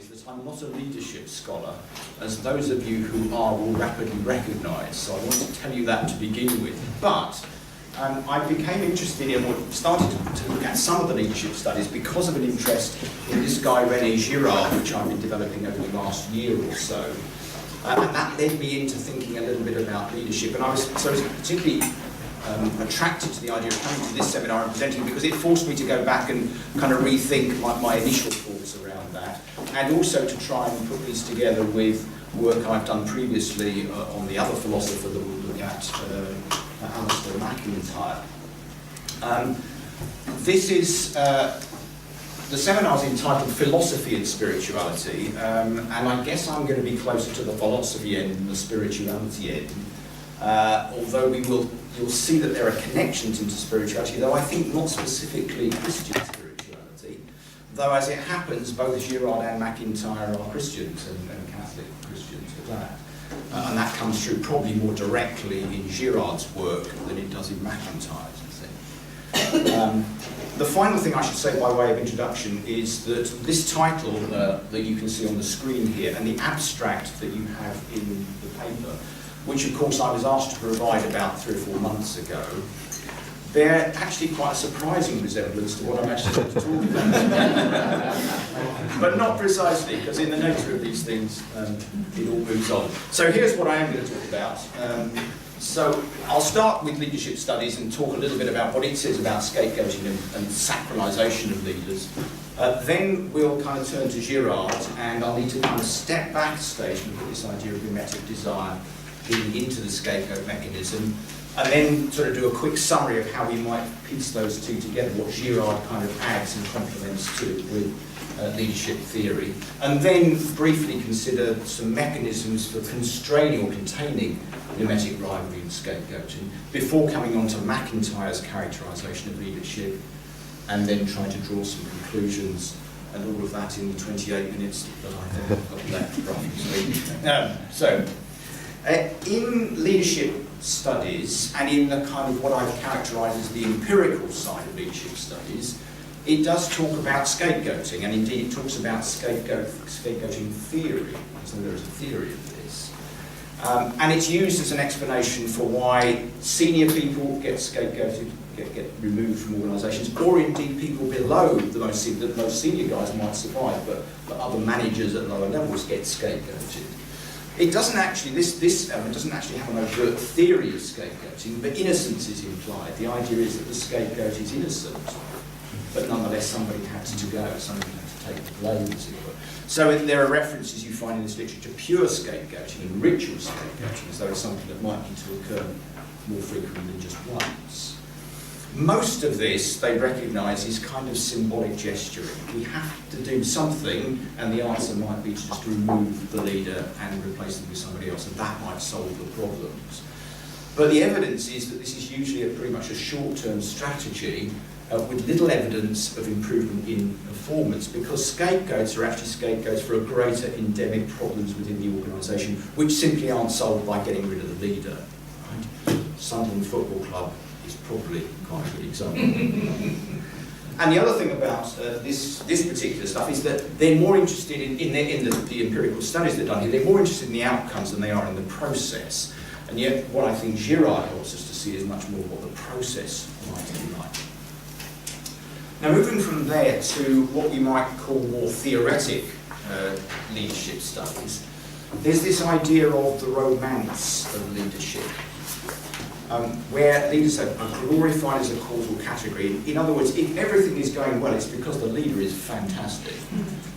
that I'm not a leadership scholar, as those of you who are will rapidly recognise, so I want to tell you that to begin with. But I became interested in, or started to look at some of the leadership studies because of an interest in this guy René Girard, which I've been developing over the last year or so. And that led me into thinking a little bit about leadership. And I was particularly attracted to the idea of coming to this seminar and presenting because it forced me to go back and kind of rethink my initial thoughts around that, and also to try and put these together with work I've done previously on the other philosopher that we'll look at, Alasdair MacIntyre. This is the seminar's entitled Philosophy and Spirituality, and I guess I'm going to be closer to the philosophy end than the spirituality end. Although you'll see that there are connections into spirituality, though I think not specifically Christian spirituality. Though, as it happens, both Girard and McIntyre are Christians and Catholic Christians at that. And that comes through probably more directly in Girard's work than it does in McIntyre's, I think. The final thing I should say by way of introduction is that this title that you can see on the screen here and the abstract that you have in the paper, which of course I was asked to provide about 3 or 4 months ago, bear actually quite a surprising resemblance to what I'm actually going to talk about. But not precisely, because in the nature of these things, it all moves on. So here's what I am going to talk about. So I'll start with leadership studies and talk a little bit about what it says about scapegoating and sacralisation of leaders. Then we'll kind of turn to Girard, and I'll need to kind of step back a stage and put this idea of mimetic desire into the scapegoat mechanism, and then sort of do a quick summary of how we might piece those two together, what Girard kind of adds and complements to it with leadership theory, and then briefly consider some mechanisms for constraining or containing mimetic rivalry and scapegoating, before coming on to McIntyre's characterisation of leadership, and then trying to draw some conclusions, and all of that in the 28 minutes that I then have left, roughly. In leadership studies, and in the kind of what I've characterised as the empirical side of leadership studies, it does talk about scapegoating, and indeed it talks about scapegoating theory, so there is a theory of this. And it's used as an explanation for why senior people get scapegoated, get removed from organisations, or indeed people below the most senior guys might survive, but other managers at lower levels get scapegoated. It doesn't actually, this element doesn't actually have an overt theory of scapegoating, but innocence is implied. The idea is that the scapegoat is innocent, but nonetheless somebody had to go, somebody had to take the blame, as it were. So there are references you find in this literature to pure scapegoating and ritual scapegoating, as though it's something that might need to occur more frequently than just once. Most of this, they recognise, is kind of symbolic gesturing. We have to do something, and the answer might be to just remove the leader and replace them with somebody else, and that might solve the problems. But the evidence is that this is usually pretty much a short-term strategy with little evidence of improvement in performance, because scapegoats are actually scapegoats for a greater endemic problems within the organisation, which simply aren't solved by getting rid of the leader. Right? Sunderland Football Club is probably quite a good example. And the other thing about this particular stuff is that they're more interested in the empirical studies that are done here, they're more interested in the outcomes than they are in the process. And yet what I think Girard helps us to see is much more what the process might be like. Now, moving from there to what we might call more theoretic leadership studies, there's this idea of the romance of leadership, where leaders are glorified as a causal category. In other words, if everything is going well, it's because the leader is fantastic.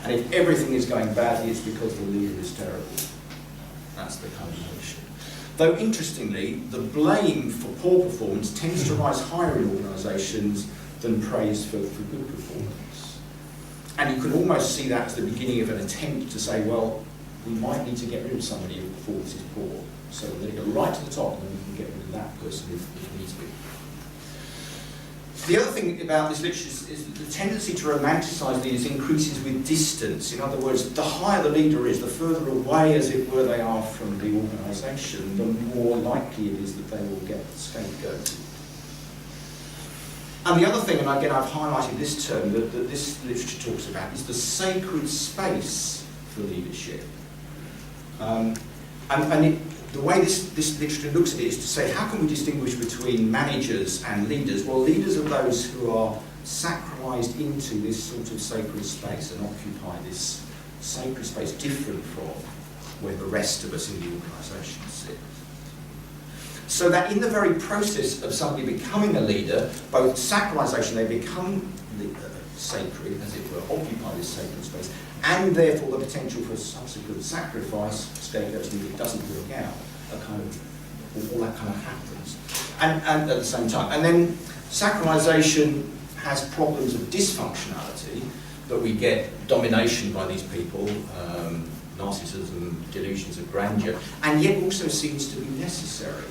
And if everything is going badly, it's because the leader is terrible. That's the kind of notion. Though, interestingly, the blame for poor performance tends to rise higher in organisations than praise for good performance. And you can almost see that as the beginning of an attempt to say, well, we might need to get rid of somebody whose performance is poor. So they go right to the top and then we can get rid of that person if needs be. The other thing about this literature is that the tendency to romanticise leaders increases with distance. In other words, the higher the leader is, the further away, as it were, they are from the organisation, the more likely it is that they will get scapegoated. And the other thing, and again I've highlighted this term, that this literature talks about, is the sacred space for leadership. The way this literature looks at it is to say, how can we distinguish between managers and leaders? Well, leaders are those who are sacralised into this sort of sacred space and occupy this sacred space different from where the rest of us in the organisation sit. So that in the very process of somebody becoming a leader, both sacralisation, they become sacred, as it were, occupy this sacred space, and therefore the potential for subsequent sacrifice, scapegoating, if it doesn't work out, all that kind of happens. And at the same time. And then sacralisation has problems of dysfunctionality, that we get domination by these people, narcissism, delusions of grandeur, and yet also seems to be necessary.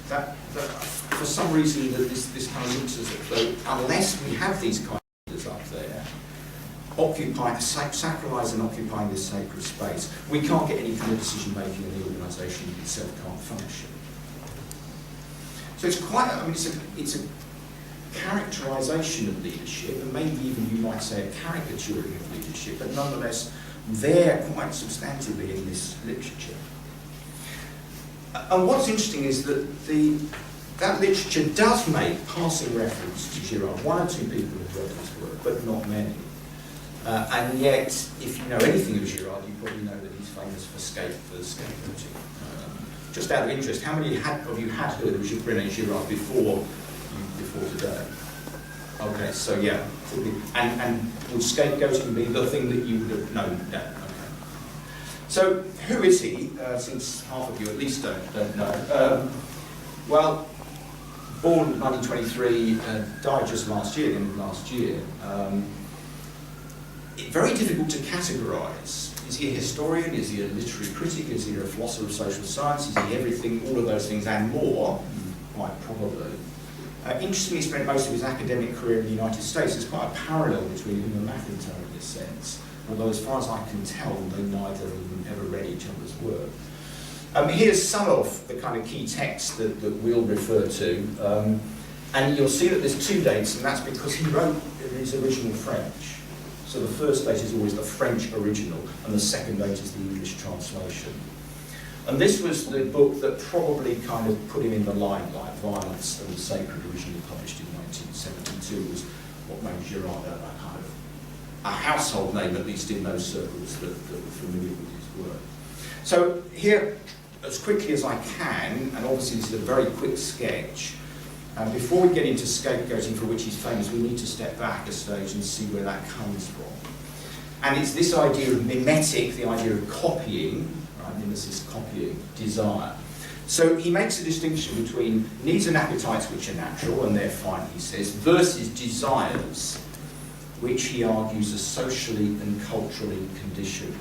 That for some reason that this kind of looks as though unless we have these kind of leaders up there, sacralise and occupying this sacred space, we can't get any kind of decision making, and the organisation itself can't function. So it's quite, it's a characterisation of leadership, and maybe even you might say a caricaturing of leadership, but nonetheless there quite substantively in this literature. And what's interesting is that that literature does make passing reference to Girard. One or two people have read his work, but not many. And yet, if you know anything of Girard, you probably know that he's famous for scapegoating. Just out of interest, how many of you had heard of René Girard before today? Okay, so yeah, and would scapegoating be the thing that you would have known? Yeah, okay. So who is he? Since half of you at least don't know. Well, born 1923, died just last year, the end of last year. Very difficult to categorise. Is he a historian? Is he a literary critic? Is he a philosopher of social science? Is he everything, all of those things and more? Quite probably. Interestingly, he spent most of his academic career in the United States. There's quite a parallel between him and McIntyre in this sense, although as far as I can tell, they neither of them ever read each other's work. Here's some of the kind of key texts that we'll refer to, and you'll see that there's two dates, and that's because he wrote in his original French. So the first date is always the French original, and the second date is the English translation. And this was the book that probably kind of put him in the limelight. Violence and the Sacred, originally published in 1972, was what made Girard a household name, at least in those circles that were familiar with his work. So here, as quickly as I can, and obviously this is a very quick sketch, before we get into scapegoating, for which he's famous, we need to step back a stage and see where that comes from. And it's this idea of mimetic, the idea of copying, right? Mimesis, copying, desire. So he makes a distinction between needs and appetites, which are natural, and they're fine, he says, versus desires, which he argues are socially and culturally conditioned.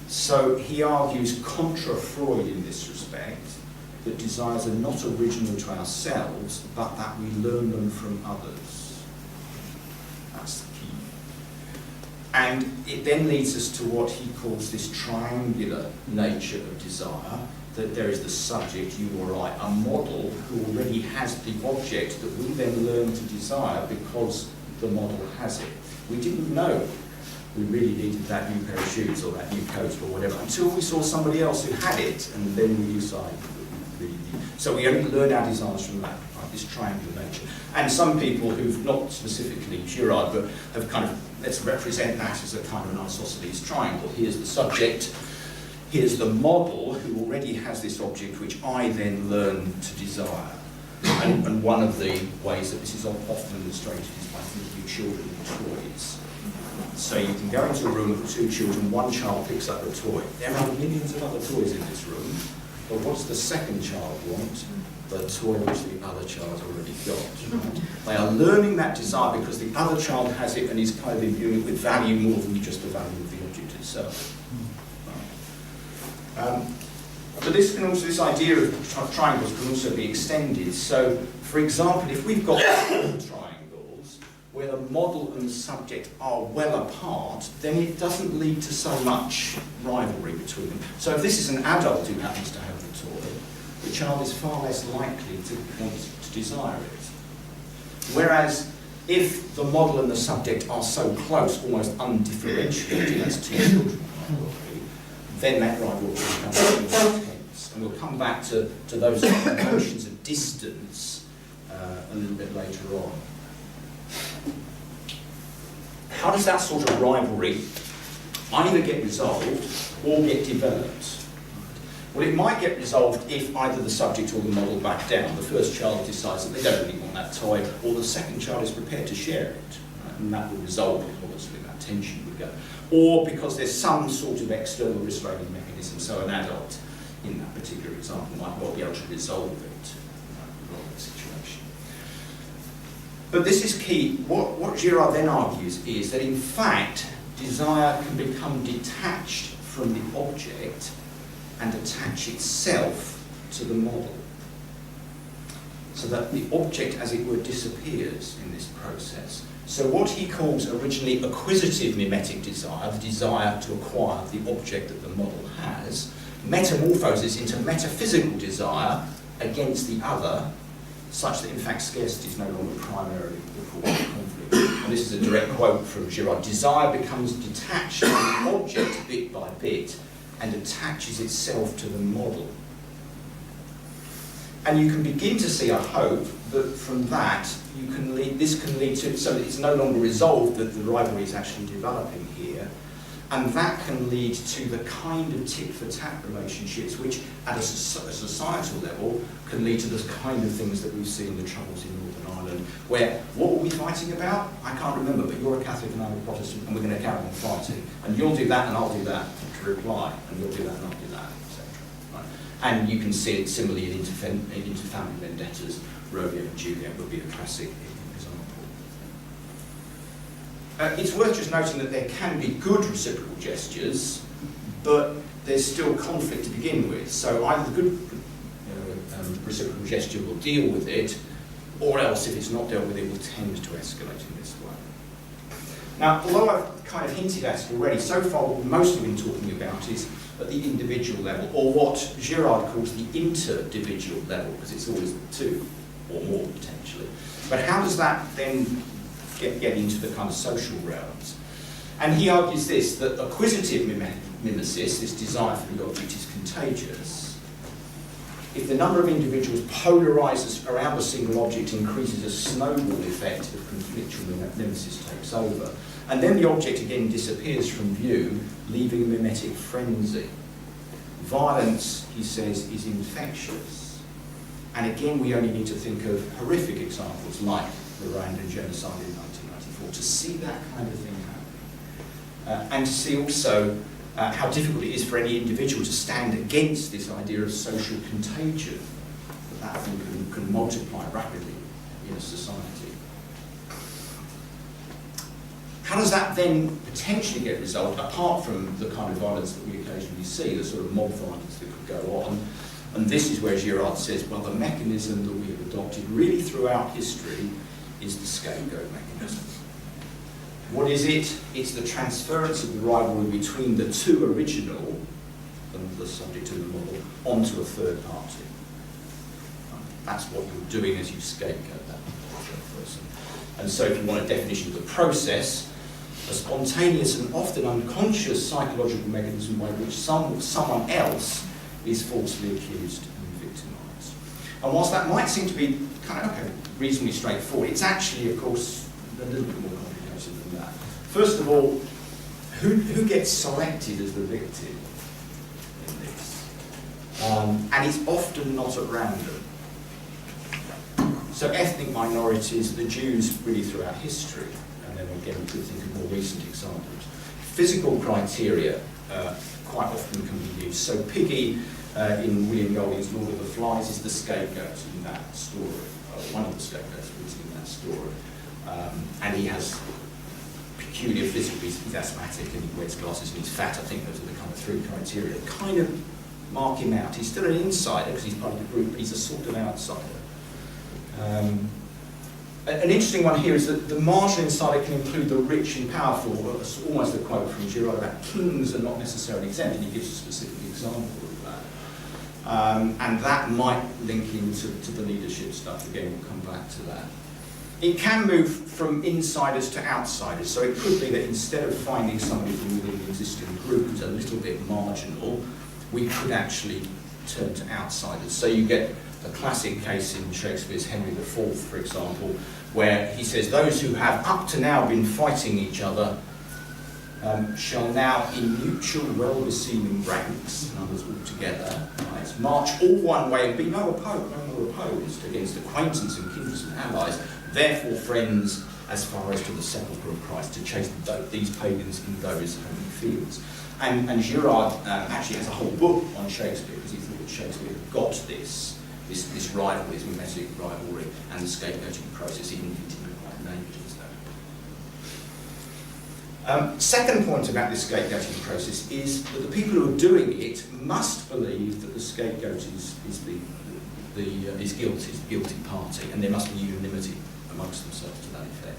So he argues contra Freud in this respect, that desires are not original to ourselves, but that we learn them from others. That's the key. And it then leads us to what he calls this triangular nature of desire, that there is the subject, you or I, a model who already has the object that we then learn to desire because the model has it. We didn't know we really needed that new pair of shoes or that new coat or whatever until we saw somebody else who had it, and then we decided that we really need. So we only learn our desires from that, right, this triangular nature. And some people who've not specifically Girard, but have kind of, let's represent that as a kind of an isosceles triangle. Here's the subject, here's the model who already has this object which I then learn to desire. And one of the ways that this is often illustrated is by thinking of children and toys. So you can go into a room with two children, one child picks up a toy. There are millions of other toys in this room, but what's the second child want? The toy which the other child already got. Right? They are learning that desire because the other child has it and is kind of imbuing it with value more than just the value of the object itself. Right? But this can also, this idea of triangles can also be extended. So, for example, if we've got triangles where the model and the subject are well apart, then it doesn't lead to so much rivalry between them. So if this is an adult who happens to have the toy, the child is far less likely to want to desire it. Whereas if the model and the subject are so close, almost undifferentiated, as two children, rivalry, then that rivalry becomes more intense. And we'll come back to those notions of distance a little bit later on. How does that sort of rivalry either get resolved or get developed? Well, it might get resolved if either the subject or the model back down. The first child decides that they don't really want that toy, or the second child is prepared to share it. Right? And that will resolve it, obviously, that tension would go. Or because there's some sort of external restraining mechanism, so an adult, in that particular example, might well be able to resolve it, resolve the situation. But this is key. What Girard then argues is that, in fact, desire can become detached from the object and attach itself to the model, so that the object, as it were, disappears in this process. So what he calls originally acquisitive mimetic desire, the desire to acquire the object that the model has, metamorphoses into metaphysical desire against the other, such that in fact scarcity is no longer primarily the cause of conflict. And this is a direct quote from Girard. Desire becomes detached from the object bit by bit and attaches itself to the model. And you can begin to see, I hope, that from that this can lead to, so that it's no longer resolved that the rivalry is actually developing here, and that can lead to the kind of tit-for-tat relationships which, at a societal level, can lead to the kind of things that we see in the Troubles in Northern Ireland, where, what were we fighting about? I can't remember, but you're a Catholic and I'm a Protestant, and we're going to carry on fighting. And you'll do that and I'll do that to reply, and you'll do that and I'll do that, etc. Right? And you can see it similarly in interfamily vendettas. Romeo and Juliet would be a classic example. It's worth just noting that there can be good reciprocal gestures, but there's still conflict to begin with. So either the good reciprocal gesture will deal with it, or else if it's not dealt with, it will tend to escalate in this way. Now, although I've kind of hinted at it already, so far what we've mostly been talking about is at the individual level, or what Girard calls the interdividual level, because it's always two or more potentially. But how does that then get into the kind of social realms? And he argues this, that acquisitive mimesis, this desire for the object, is contagious. If the number of individuals polarised around a single object increases, a snowball effect of conflictual mimesis takes over. And then the object again disappears from view, leaving a mimetic frenzy. Violence, he says, is infectious. And again, we only need to think of horrific examples like the Rwandan genocide in 1994 to see that kind of thing happening. And to see also how difficult it is for any individual to stand against this idea of social contagion, that thing can multiply rapidly in a society. How does that then potentially get resolved, apart from the kind of violence that we occasionally see, the sort of mob violence that could go on? And this is where Girard says, well, the mechanism that we have adopted really throughout history is the scapegoat mechanism. What is it? It's the transference of the rivalry between the two original, the subject and the model, onto a third party. That's what you're doing as you scapegoat that person. And so if you want a definition of the process, a spontaneous and often unconscious psychological mechanism by which someone else is falsely accused and victimised. And whilst that might seem to be kind of reasonably straightforward, it's actually, of course, a little bit more complicated than that. First of all, who gets selected as the victim in this? And it's often not at random. So ethnic minorities, the Jews really throughout history, and then again we could think of more recent examples. Physical criteria quite often can be used. So Piggy in William Golding's Lord of the Flies is the scapegoat in that story, one of the scapegoats in that story. And he has peculiar physical, he's asthmatic and he wears glasses and he's fat. I think those are the kind of three criteria that kind of mark him out. He's still an insider because he's part of the group, but he's a sort of outsider. An interesting one here is that the marginal insider can include the rich and powerful, almost a quote from Girard about kings are not necessarily exempt, and he gives a specific example of that. And that might link into the leadership stuff, again, we'll come back to that. It can move from insiders to outsiders, so it could be that instead of finding somebody from within the existing group who's a little bit marginal, we could actually turn to outsiders. So you get a classic case in Shakespeare's Henry IV, for example, where he says, those who have up to now been fighting each other shall now in mutual well-beseeming ranks, and others all together, right, march all one way and be no more opposed against acquaintance and kinsmen and allies, therefore friends as far as to the sepulchre of Christ, to chase these pagans in those holy fields. And Girard actually has a whole book on Shakespeare, because he thought that Shakespeare had got this rivalry, this mimetic rivalry, and the scapegoating process, even if he didn't quite name it as that. Second point about this scapegoating process is that the people who are doing it must believe that the scapegoat is guilty, the guilty party, and there must be unanimity amongst themselves to that effect.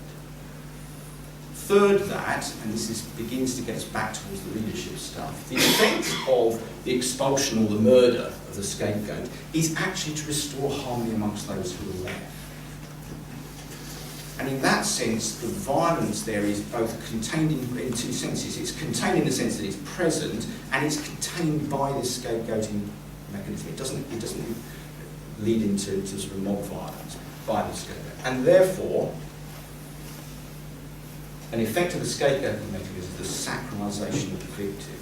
Third, that, and this begins to get us back towards the leadership stuff, the effect of the expulsion or the murder of the scapegoat is actually to restore harmony amongst those who are left. And in that sense, the violence there is both contained in two senses. It's contained in the sense that it's present, and it's contained by this scapegoating mechanism. It doesn't lead into sort of mob violence by the scapegoat. And therefore, an effect of the scapegoating mechanism is the sacralisation of the victim.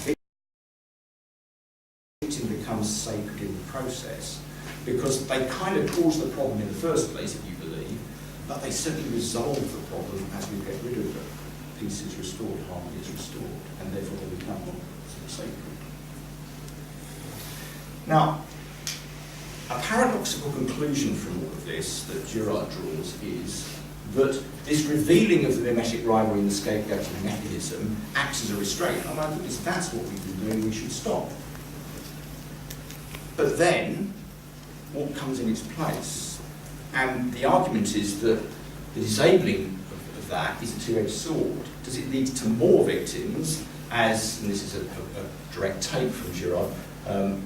The victim becomes sacred in the process because they kind of caused the problem in the first place, if you believe, but they certainly resolve the problem as we get rid of them. Peace is restored, harmony is restored, and therefore they become more sort of sacred. Now, a paradoxical conclusion from all of this that Girard draws is that this revealing of the mimetic rivalry in the scapegoating mechanism acts as a restraint. Oh my goodness, that's what we've been doing, we should stop. But then, what comes in its place? And the argument is that the disabling of that is a two-edged sword. Does it lead to more victims, as, and this is a direct take from Girard,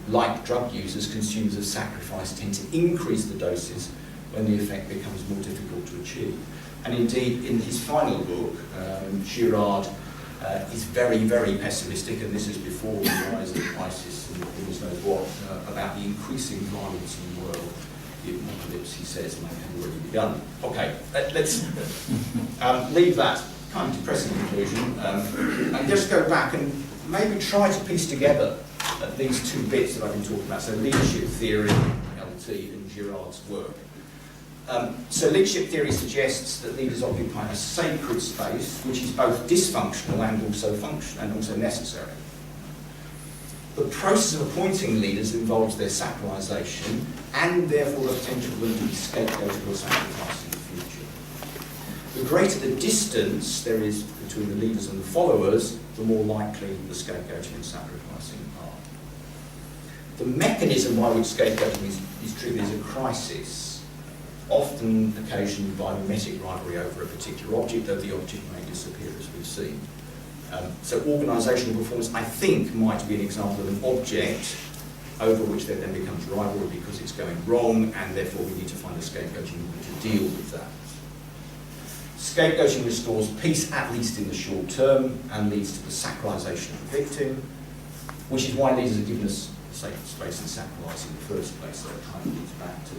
like drug users, consumers of sacrifice tend to increase the doses when the effect becomes more difficult to achieve. And indeed, in his final book, Girard is very, very pessimistic, and this is before the rise of ISIS and goodness knows what, about the increasing violence in the world. The apocalypse, he says, may have already begun. Okay, let's leave that kind of depressing conclusion and just go back and maybe try to piece together these two bits that I've been talking about, so leadership theory, LT, and Girard's work. So leadership theory suggests that leaders occupy a sacred space which is both dysfunctional and also functional and also necessary. The process of appointing leaders involves their sacralisation and therefore the potential for them to be scapegoated or sacrificed in the future. The greater the distance there is between the leaders and the followers, the more likely the scapegoating and sacrificing are. The mechanism by which scapegoating is triggered is a crisis, often occasioned by mimetic rivalry over a particular object, though the object may disappear, as we've seen. So organisational performance, I think, might be an example of an object over which there then becomes rivalry because it's going wrong, and therefore we need to find a scapegoating to deal with that. Scapegoating restores peace, at least in the short term, and leads to the sacralisation of the victim, which is why leaders are given us sacred space and sacralised in the first place, so it kind of leads back to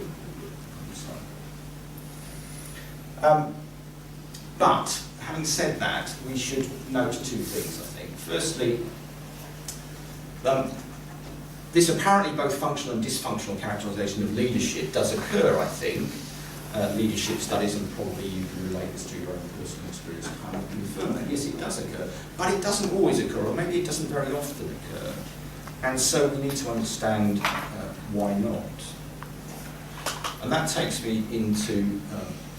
but, having said that, we should note two things, I think. Firstly, this apparently both functional and dysfunctional characterisation of leadership does occur, I think. Leadership studies, and probably you can relate this to your own personal experience, kind of confirm that. Yes, it does occur, but it doesn't always occur, or maybe it doesn't very often occur. And so we need to understand why not. And that takes me into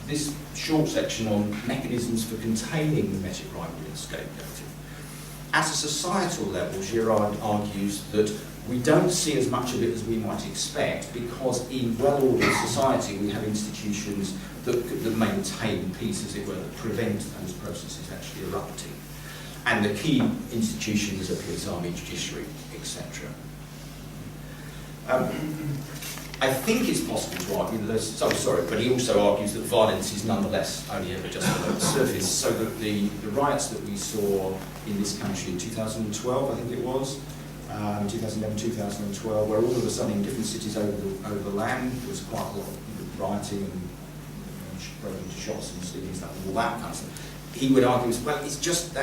this short section on mechanisms for containing mimetic rivalry and scapegoating. At a societal level, Girard argues that we don't see as much of it as we might expect because in well-ordered society we have institutions that maintain peace, as it were, that prevent those processes actually erupting. And the key institutions are police, army, judiciary, etc. I think it's possible to argue that but he also argues that violence is nonetheless only ever just below the surface, so that the riots that we saw in this country in 2012, I think it was, 2011, 2012, where all of a sudden in different cities over the land, there was quite a lot of rioting and breaking into shops and stealing stuff and all that kind of stuff. He would argue, well, it's just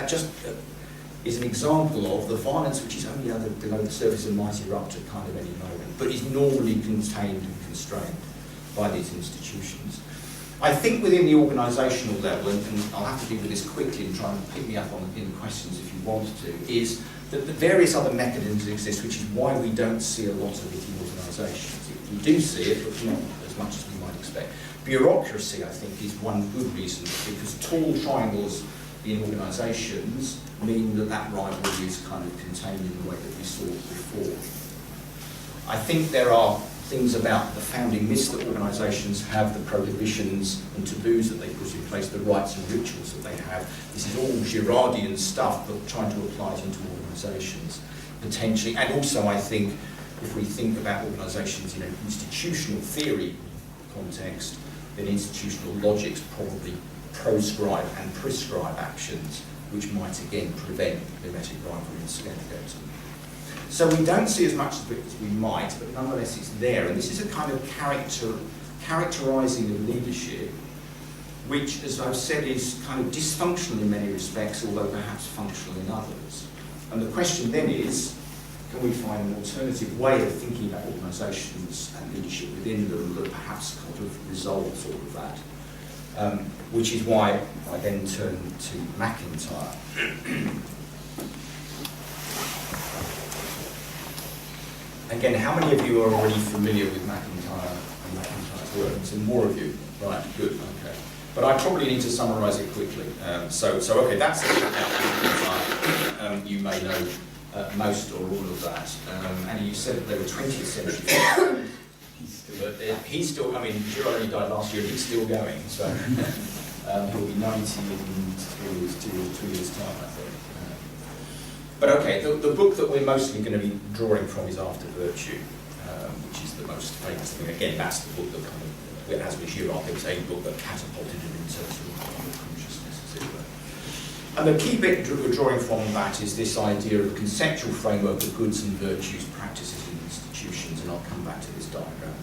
is an example of the violence which is only below the surface and might erupt at kind of any moment, but is normally contained and constrained by these institutions. I think within the organisational level, and I'll have to deal with this quickly and try and pick me up in the questions if you want to, is that the various other mechanisms exist, which is why we don't see a lot of it in organisations. We do see it, but not as much as we might expect. Bureaucracy, I think, is one good reason, because tall triangles in organisations mean that rivalry is kind of contained in the way that we saw before. I think there are things about the founding myths that organisations have, the prohibitions and taboos that they put in place, the rites and rituals that they have. This is all Girardian stuff, but trying to apply it into organisations, potentially. And also, I think, if we think about organisations in an institutional theory context, then institutional logics probably proscribe and prescribe actions which might again prevent mimetic rivalry and scapegoating. So we don't see as much of it as we might, but nonetheless it's there, and this is a kind of characterising of leadership which, as I've said, is kind of dysfunctional in many respects, although perhaps functional in others. And the question then is, can we find an alternative way of thinking about organisations and leadership within them that perhaps kind of resolves all of that? Which is why I then turn to McIntyre. Again, how many of you are already familiar with McIntyre and McIntyre's work? So more of you, right? Good. Okay. But I probably need to summarise it quickly. So okay, that's about McIntyre. You may know most or all of that. And you said that they were 20th century. But he's still, I mean, Girard only died last year, he's still going, so he'll be 90 in 2 years' time, I think. But okay, the book that we're mostly going to be drawing from is After Virtue, which is the most famous thing. Again, that's the book that kind of, as with Girard, it was a book that catapulted him into consciousness, as it were. And the key bit we're drawing from that is this idea of a conceptual framework of goods and virtues, practices and institutions, and I'll come back to this diagram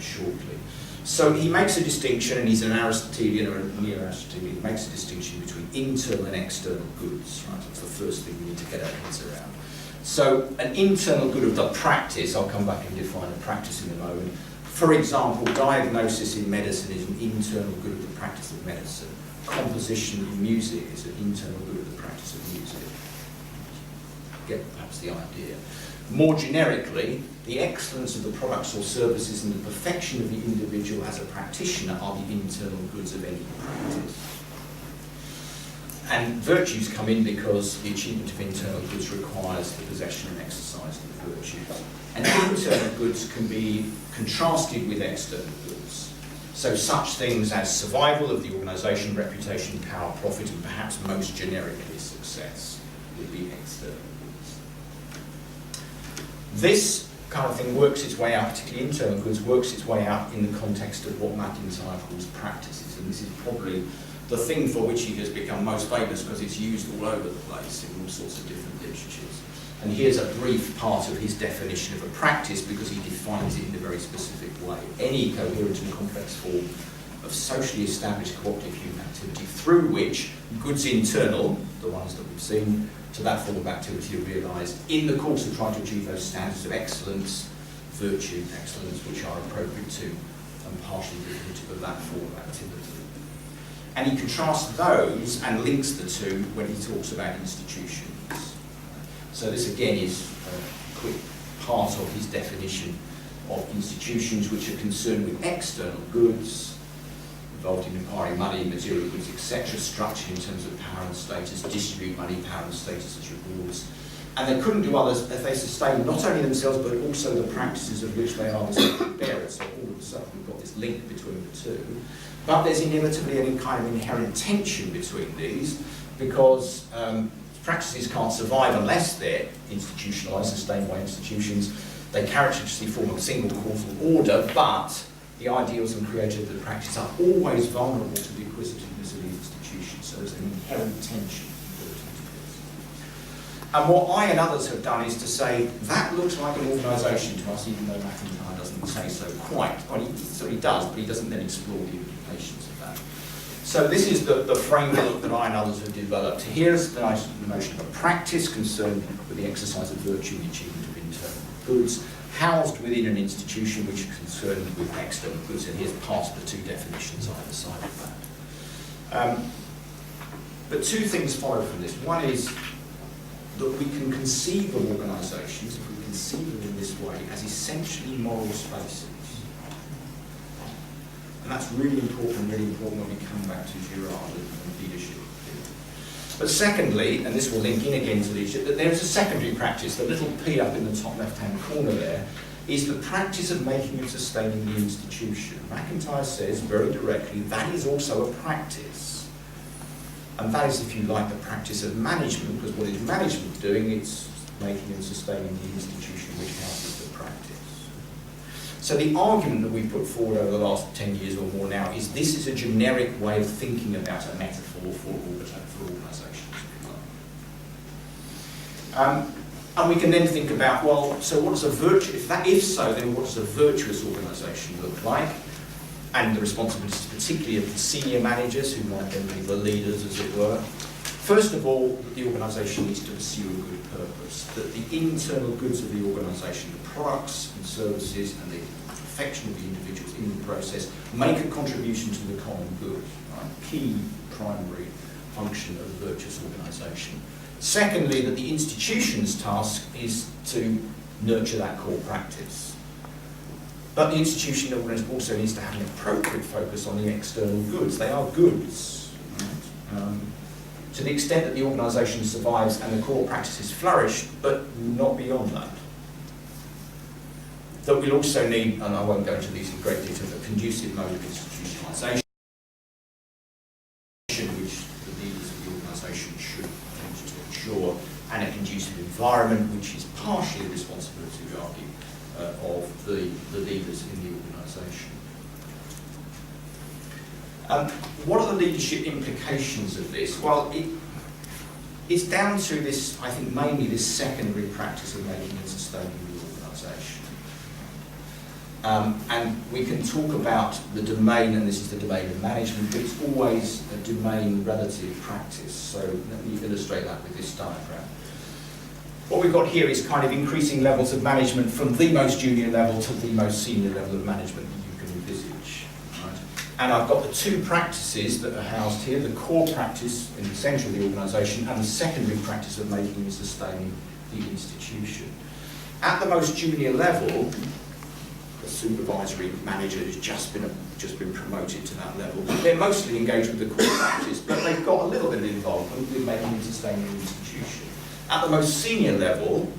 shortly. So he makes a distinction, and he's an Aristotelian or a neo-Aristotelian, he makes a distinction between internal and external goods, right? That's the first thing we need to get our heads around. So an internal good of the practice, I'll come back and define a practice in a moment. For example, diagnosis in medicine is an internal good of the practice of medicine. Composition in music is an internal good of the practice of music. Get perhaps the idea. More generically, the excellence of the products or services and the perfection of the individual as a practitioner are the internal goods of any practice. And virtues come in because the achievement of internal goods requires the possession and exercise of virtues. And internal goods can be contrasted with external goods. So such things as survival of the organisation, reputation, power, profit, and perhaps most generically success would be external goods. This kind of thing works its way out, particularly internal goods, works its way out in the context of what McIntyre calls practices, and this is probably the thing for which he has become most famous because it's used all over the place in all sorts of different literatures. And here's a brief part of his definition of a practice because he defines it in a very specific way. Any coherent and complex form of socially established cooperative human activity through which goods internal, the ones that we've seen, to that form of activity are realised in the course of trying to achieve those standards of excellence, virtue, excellence, which are appropriate to and partially derivative of that form of activity. And he contrasts those and links the two when he talks about institutions. So this again is a quick part of his definition of institutions which are concerned with external goods, involved in acquiring money, material goods, etc., structure in terms of power and status, distribute money, power and status as rewards. And they couldn't do others if they sustain not only themselves but also the practices of which they are the bearers. So all of a sudden we've got this link between the two. But there's inevitably any kind of inherent tension between these because practices can't survive unless they're institutionalised, sustained by institutions. They characteristically form a single causal order, but the ideals and creativity of the practice are always vulnerable to the acquisitiveness of the institution, so there's an inherent tension built into this. And what I and others have done is to say, that looks like an organisation to us, even though McIntyre doesn't say so quite. Well, he does, but he doesn't then explore the implications of that. So this is the framework that I and others have developed. Here's the notion of a practice concerned with the exercise of virtue and the achievement of internal goods, housed within an institution which is concerned with external goods, and here's past the two definitions either side of that. But two things follow from this. One is that we can conceive of organisations, if we conceive of them in this way, as essentially moral spaces. And that's really important when we come back to Girard and leadership. But secondly, and this will link in again to leadership, that there is a secondary practice, the little P up in the top left-hand corner there, is the practice of making and sustaining the institution. McIntyre says very directly, that is also a practice. And that is, if you like, the practice of management, because what is management doing? It's making and sustaining the institution which houses the practice. So the argument that we've put forward over the last 10 years or more now is this is a generic way of thinking about a metaphor for organisations, if you like. And we can then think about, well, so what does a if so, then what does a virtuous organisation look like? And the responsibilities particularly of the senior managers, who might then be the leaders, as it were. First of all, that the organisation needs to pursue a good purpose, that the internal goods of the organisation, the products and services and the affection of the individuals in the process, make a contribution to the common good, right? Key primary function of a virtuous organisation. Secondly, that the institution's task is to nurture that core practice. But the institution also needs to have an appropriate focus on the external goods. They are goods. Right? To the extent that the organisation survives and the core practices flourish, but not beyond that. That we'll also need, and I won't go into these in great detail, a conducive mode of institutionalisation, which the leaders of the organisation should attempt to ensure, and a conducive environment, which is partially the responsibility, we argue, of the leaders in the organisation. What are the leadership implications of this? Well, it's down to this, I think, mainly this secondary practice of making and sustaining the organisation. And we can talk about the domain, and this is the domain of management, but it's always a domain relative practice. So let me illustrate that with this diagram. What we've got here is kind of increasing levels of management from the most junior level to the most senior level of management that you can envisage. Right? And I've got the two practices that are housed here, the core practice in the centre of the organisation and the secondary practice of making and sustaining the institution. At the most junior level, the supervisory manager who's just been promoted to that level, they're mostly engaged with the core practice, but they've got a little bit of involvement with making and sustaining the institution. At the most senior level,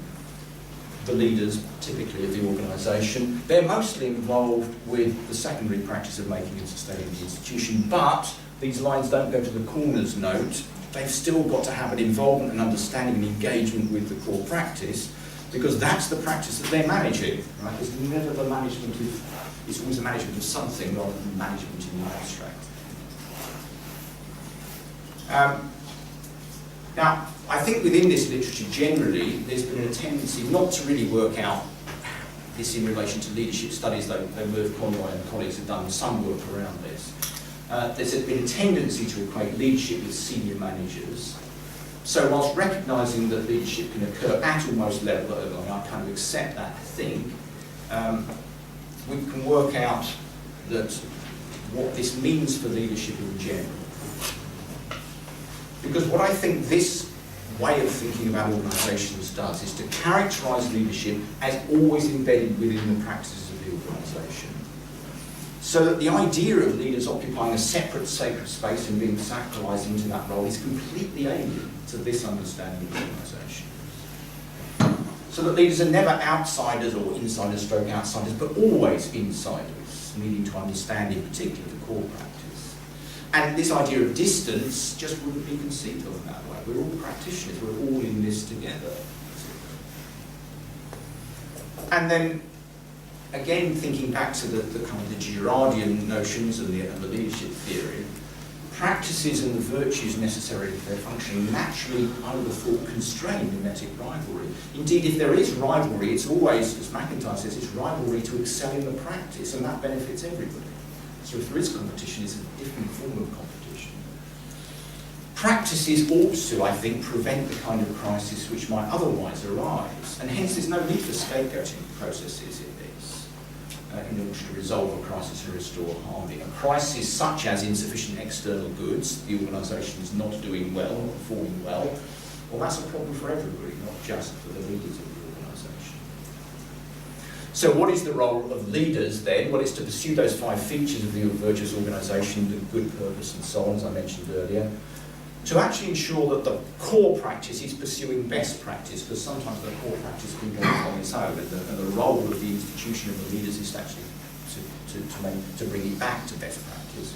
the leaders, typically of the organisation, they're mostly involved with the secondary practice of making and sustaining the institution, but these lines don't go to the corners note. They've still got to have an involvement and understanding and engagement with the core practice, because that's the practice that they're managing. Right? It's never the management of, it's always the management of something rather than management in the abstract. Now, I think within this literature generally, there's been a tendency not to really work out this in relation to leadership studies, though Merv Conroy and colleagues have done some work around this. There's been a tendency to equate leadership with senior managers. So whilst recognising that leadership can occur at almost level, I kind of accept that, I think, we can work out that what this means for leadership in general. Because what I think this way of thinking about organisations does is to characterise leadership as always embedded within the practices of the organisation. So that the idea of leaders occupying a separate sacred space and being sacralised into that role is completely alien to this understanding of the organisation. So that leaders are never outsiders or insiders stroke outsiders, but always insiders, needing to understand in particular the core practice. And this idea of distance just wouldn't be conceived of in that way. We're all practitioners, we're all in this together. And then, again, thinking back to the kind of the Girardian notions and the leadership theory, practices and the virtues necessary for their functioning naturally, I would have thought, constrain mimetic rivalry. Indeed, if there is rivalry, it's always, as McIntyre says, it's rivalry to excel in the practice, and that benefits everybody. So if there is competition, it's a different form of competition. Practices also, I think, prevent the kind of crisis which might otherwise arise, and hence there's no need for scapegoating processes in this, in order to resolve a crisis and restore harmony. A crisis such as insufficient external goods, the organisation is not doing well, not performing well that's a problem for everybody, not just for the leaders of the organisation. So what is the role of leaders then? Well, it's to pursue those 5 features of the virtuous organisation, the good purpose and so on, as I mentioned earlier, to actually ensure that the core practice is pursuing best practice, because sometimes the core practice can go on its own, and the role of the institution of the leaders is actually to bring it back to best practice.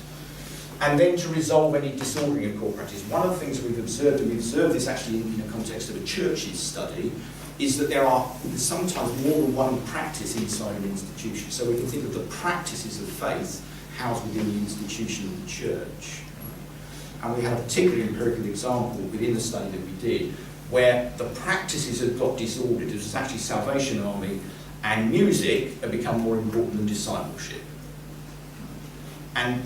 And then to resolve any disordering of core practice. One of the things we've observed, and we observed this actually in the context of a church's study, is that there's sometimes more than one practice inside an institution. So we can think of the practices of faith housed within the institution of the church. And we had a particular empirical example within the study that we did, where the practices had got disordered. It was actually Salvation Army and music had become more important than discipleship. And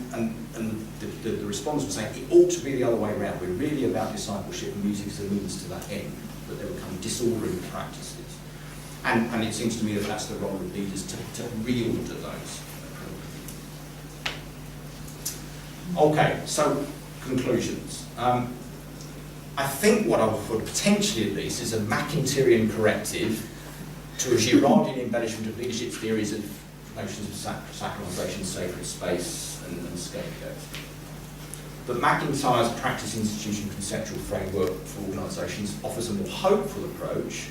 the respondents were saying it ought to be the other way around. We're really about discipleship, and music is a means to that end, but they were kind of disordering practices. And it seems to me that that's the role of leaders to reorder those. Okay, so conclusions. I think what I would potentially at least is a McIntyrean corrective to a Girardian embellishment of leadership theories of notions of sacralisation, sacred space, and scapegoat. But McIntyre's practice institution conceptual framework for organisations offers a more hopeful approach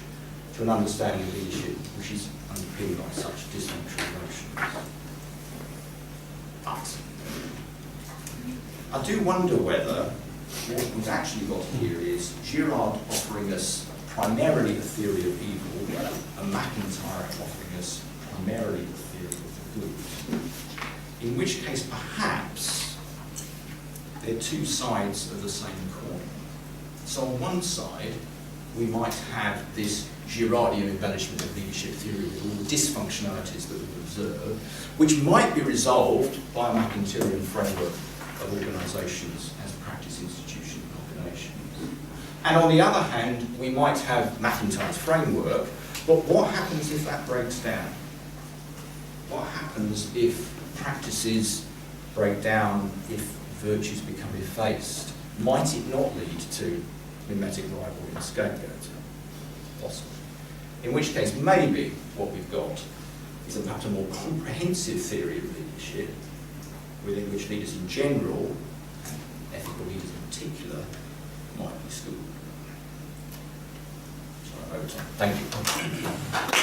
to an understanding of leadership which is underpinned by such dysfunctional notions. But I do wonder whether what we've actually got here is Girard offering us primarily a theory of evil, and McIntyre offering us primarily a theory of the good. In which case, perhaps, they're 2 sides of the same coin. So on one side, we might have this Girardian embellishment of leadership theory with all the dysfunctionalities that we've observed, which might be resolved by a McIntyrean framework of organisations as practice institution combinations. And on the other hand, we might have McIntyre's framework, but what happens if that breaks down? What happens if practices break down, if virtues become effaced? Might it not lead to mimetic rivalry and scapegoating? Possibly. In which case, maybe what we've got is perhaps a more comprehensive theory of leadership, within which leaders in general, and ethical leaders in particular, might be schooled. So I'm over time. Thank you.